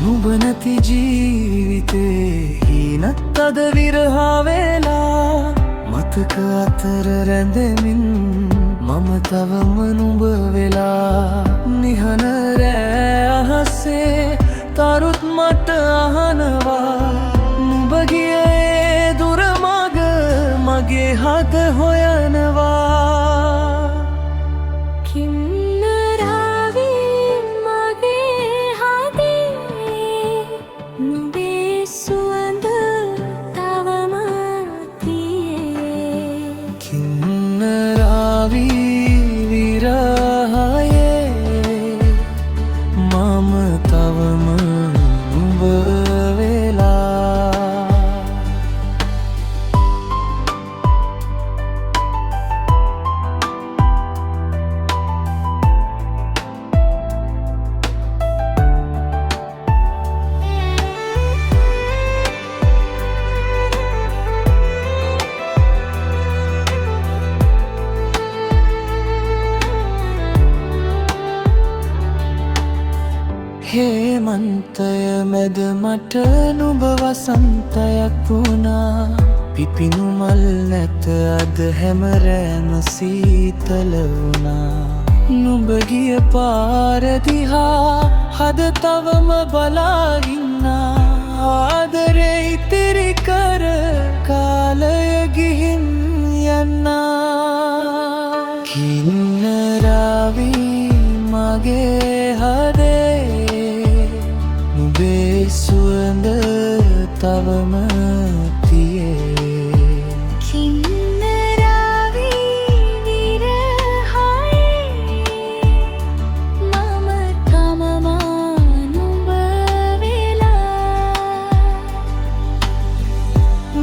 නුඹ නැති ජීවිතේ හීනත් අද විරහා වෙලා මතක අතර රැඳෙමින් මම තවම නුඹ වෙලා නිහන රෑ අහසේ තරුත් මට අහනවා නුඹ ගියේ දුර මග මගේ හද හොයනවා කින්නරාවේ මගේ හදේ නුඹේ සුවඳ තවම තියේ කින්නරාවී විරහයේ මම තවම නුඹ වෙලා හේමන්තය මැද මට නුඹ වසන්තයක් වුණා පිපිනු මල් නැත අද හැම රෑම සීතල වුණා නුඹ ගිය පාර දිහා හද තවම බලා ඉන්නා ආදරේ ඉතිරි කර කාලය ගිහින් යන්නා කින්නරාවී මගේ හදේ නුඹේ සුවඳ තවම තියේ කින්නරාවේ විරහයේ මම තවම නුඹ වෙලා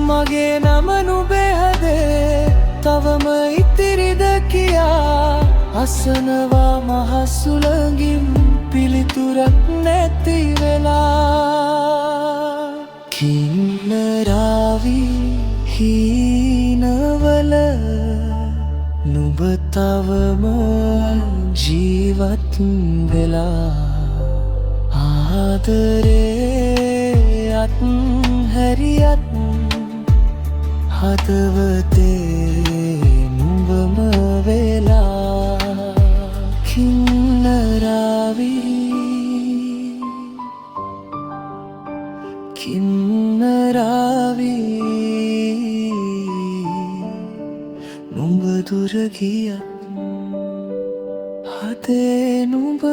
මගේ නම නුඹේ හදේ තවම ඉතිරිද කියා අසනවා මහ සුළඟින් පිළිතුරක් නැති වෙලා කින්නරාවී හීනවල නුඹ තවම ජීවත් වෙලා ආදරේ අත්හැරියත් හදවතේ නුඹම වෙලා කින්නරාවී නුඹ දුර ගියත් හදේ නුඹ